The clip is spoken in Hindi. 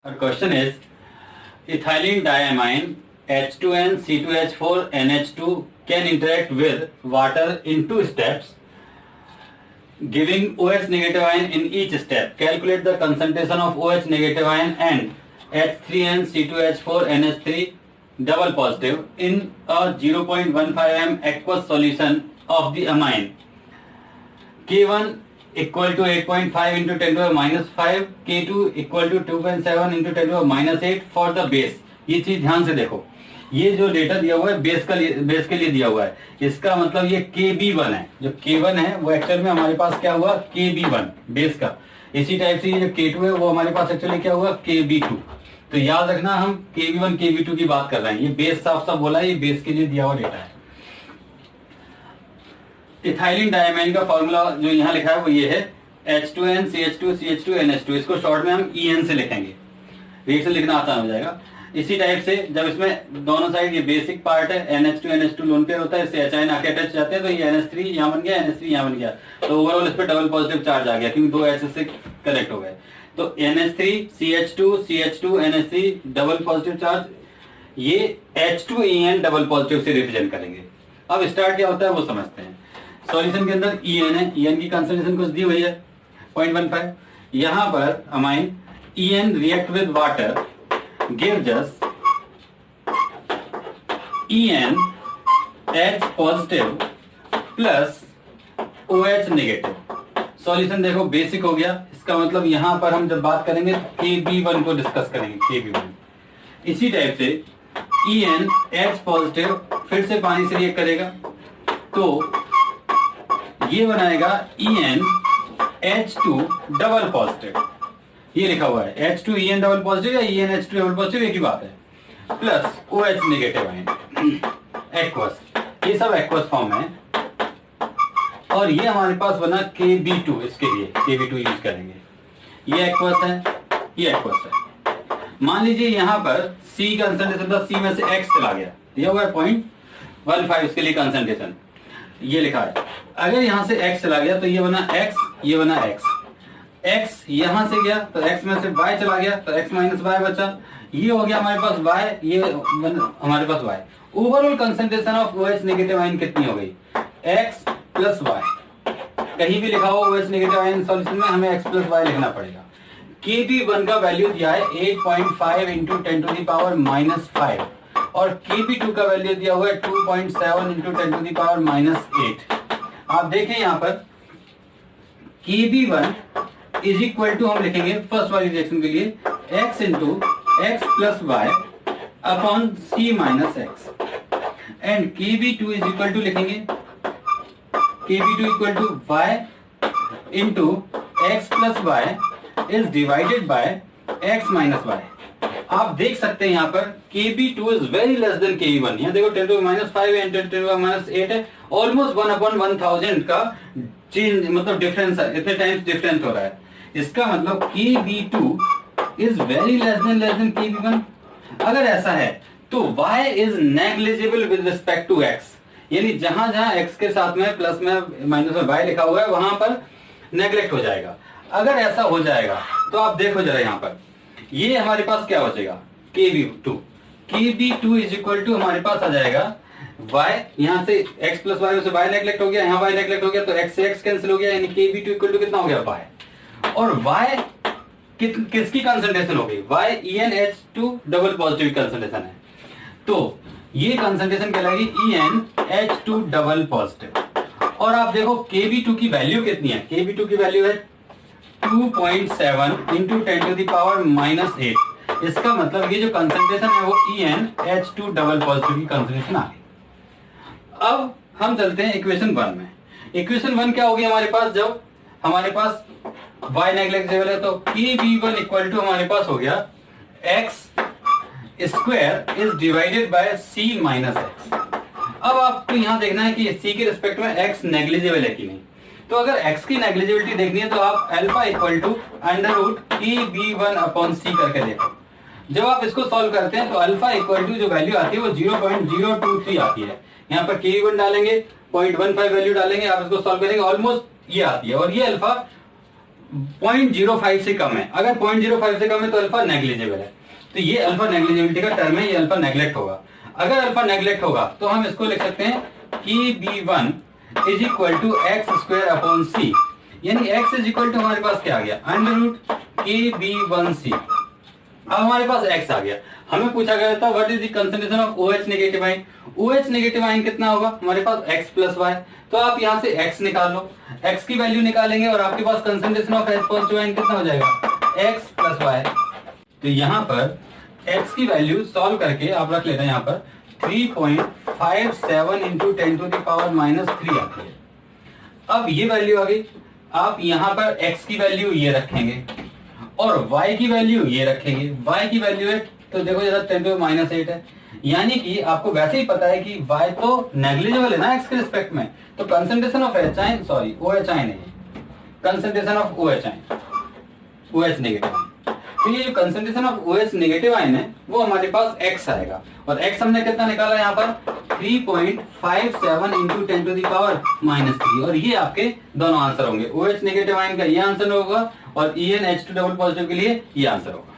Our question is ethylene diamine H2N C2H4 NH2 can interact with water in two steps giving OH negative ion in each step. Calculate the concentration of OH negative ion and H3N C2H4 NH3 double positive in a 0.15 m aqueous solution of the amine. K1 equal to 8.5 into 10 to the minus 5, K2 equal to 2.7 into 10 to the minus 8 for the base. ये चीज ध्यान से देखो, ये जो डेटा दिया हुआ है बेस के लिए दिया हुआ है, इसका मतलब ये KB1 है, जो K1 है वो एक्चुअल में हमारे पास क्या हुआ KB1 बेस का। इसी टाइप से ये जो K2 है वो हमारे पास एक्चुअली क्या हुआ KB2। तो याद रखना हम KB1 KB2 की बात कर रहे हैं, ये बेस साफ साफ बोला है, ये बेस के लिए दिया हुआ डेटा है। इथाइलिन डायमाइन का फॉर्मूला जो यहाँ लिखा है वो ये है H2N CH2 CH2 NH2, इसको शॉर्ट में हम EN से लिखेंगे, रिएक्शन लिखना आसान हो जाएगा। इसी टाइप से जब इसमें दोनों साइड ये बेसिक पार्ट है NH2 NH2 लोन पेयर होता है, इससे H आके अटैच जाते हैं, तो ये NH3 यहाँ बन गया, NH3 यहाँ बन गया, तो ओवरऑल इस पे डबल पॉजिटिव चार्ज आ गया क्योंकि दो H से कनेक्ट हो गए। तो NH3 CH2 CH2 NH3 double positive charge, ये H2EN डबल पॉजिटिव से रिप्रेजेंट करेंगे। अब स्टार्ट क्या होता है वो समझते हैं। सॉल्यूशन के अंदर EN है, EN की कंसंट्रेशन कुछ दी हुई है 0.15। यहां पर amine EN react with water gives us EN H positive plus OH negative. Solution देखो बेसिक हो गया, इसका मतलब यहां पर हम जब बात करेंगे KB1 को डिस्कस करेंगे, KB1। इसी टाइप से EN H पॉजिटिव फिर से पानी से रिएक्ट करेगा, तो ये बनाएगा EN H2 डबल पॉजिटिव, ये लिखा हुआ है H2EN डबल पॉजिटिव या EN H2 डबल पॉजिटिव एक ही बात है, plus OH negative ion aqueous, ये सब एक्वस फॉर्म है। और ये हमारे पास बना KB2, इसके लिए KB2 यूज करेंगे, ये एक्वस है, ये एक्वस है। मान लीजिए यहां पर C कंसंट्रेशन था, C में से X चला गया, ये हुआ 0.15 इसके लिए कंसंट्रेशन, ये लिखा है। अगर यहां से X चला गया तो ये बना X, ये बना X, X यहां से गया तो X में से Y चला गया तो X माइनस Y बचा, ये हो गया हमारे पास Y, ये हमारे पास Y। Overall concentration of OH negative ion कितनी हो गई X प्लस Y। कहीं भी लिखा हो OH नेगेटिव आयन सॉल्यूशन में हमें X प्लस Y लिखना पड़ेगा। KB1 का वैल्यू दिया है 8.5 into 10 to the power minus 5 और KB2 का वैल्यू दिया हुआ है 2.7 into 10 to the power minus 8। आप देखें यहाँ पर KB1 इज इक्वल टू हम लिखेंगे फर्स्ट वाली रिएक्शन के लिए X into X plus Y upon C minus X, and KB2 is equal to लिखेंगे KB2 equal to Y into X plus Y is divided by X minus Y। आप देख सकते हैं यहाँ पर KB2 is very less than KB1। यहाँ देखो 10 to minus 5 and 10 to minus 8 है, ऑलमोस्ट 1/1000 का चेंज, मतलब डिफरेंस है, इतने टाइम्स डिफरेंस हो रहा है। इसका मतलब KB2 is very less than KB1। अगर ऐसा है तो Y is negligible with respect to X, यानी जहां जहां X के साथ में प्लस में माइनस में Y लिखा हुआ है वहां पर नेग्लेक्ट हो जाएगा। अगर ऐसा हो जाएगा तो आप देखो जरा यहाँ पर ये हमारे पास क्या बचेगा KB2 इज इक्वल टू हमारे पास आ जाएगा Y, यहाँ से X प्लस Y में से Y नेग्लेक्ट हो गया, यहाँ Y नेग्लेक्ट हो गया तो X से X कैंसिल हो गया, यानी KB2 इक्वल टू कितना हो गया Y। और Y किसकी कंसंट्रेशन हो गई Y EN H2 double positive concentration है, तो ये कंसंट्रेशन कहलाएगी EN H2 डबल पॉजिटिव। और आप देखो KB2 की वैल्यू कितनी है, KB2 की वैल्यू है 2.7 into 10 to the power minus 8। इसका मतलब ये जो कंसंट्रेशन है वो EN H2 डबल पॉजिटिव की कंसंट्रेशन आ गई। अब हम चलते हैं इक्वेशन 1 में। इक्वेशन 1 क्या होगी हमारे पास, जब हमारे पास Y नेग्लिजिबल है तो KB1 इक्वल टू हमारे पास हो गया X square is divided bye C minus X। अब आपको यहां देखना है कि C के रिस्पेक्ट में X नेग्लिजिबल है कि नहीं। तो अगर X की नेग्लिजिबिलिटी देखनी है तो आप alpha equal to under root KB1 upon C करके देखो। जब आप इसको सॉल्व करते हैं तो अल्फा इक्वल टू जो वैल्यू आती है वो 0.023 आती है। यहाँ पर KB1 डालेंगे 0.15 वैल्यू डालेंगे, आप इसको सॉल्व करेंगे ऑलमोस्ट ये आती है, और ये अल्फा 0.05 से कम है। अगर 0.05 से कम है तो अल्फा नेग्लिजिबल है। तो ये अल्फा नेग्लिजिबिलिटी का टर्म है, ये अल्फा नेग्लेक्ट होगा। अगर अल्फा नेग्लेक्ट होगा तो हम इसको लिख सकते हैं कि b1 is equal to x square upon c, यानी x इज इक्वल टू हमारे पास क्या आ गया, अंडर रूट KB1C। अब हमारे पास x आ गया। हमें पूछा गया था what is the concentration of OH negative ion. OH negative ion कितना होगा, हमारे पास x प्लस वाई। तो आप यहां से x निकाल लो, x की वैल्यू निकालेंगे और आपके पास concentration of H positive ion कितना हो जाएगा, x प्लस वाई। तो यहां पर x की वैल्यू सॉल्व करके आप रख लेते हैं यहां पर 3.57 इंटू 10 टू द पावर -3 आती है। अब ये वैल्यू आ गई। आप यहां पर x की वैल्यू ये रखेंगे और y की वैल्यू ये रखेंगे। y की वैल्यू है तो देखो जरा 10 टू -8 है, यानी कि आपको वैसे ही पता है कि y तो नेग्लिजिबल है ना x के रिस्पेक्ट में। तो concentration of H ion, sorry OH ion है, concentration of OH ion, OH negative ion. तो ये जो concentration of OH negative ion है वो हमारे पास x आएगा, और x हमने कितना निकाला यहाँ पर 3.57 इंटू 10 टू द पावर -3, और ये आपके दोनों आंसर होंगे। OH नेगेटिव आयन का ये आंसर होगा और EnH2 डबल पॉजिटिव के लिए ये आंसर होगा।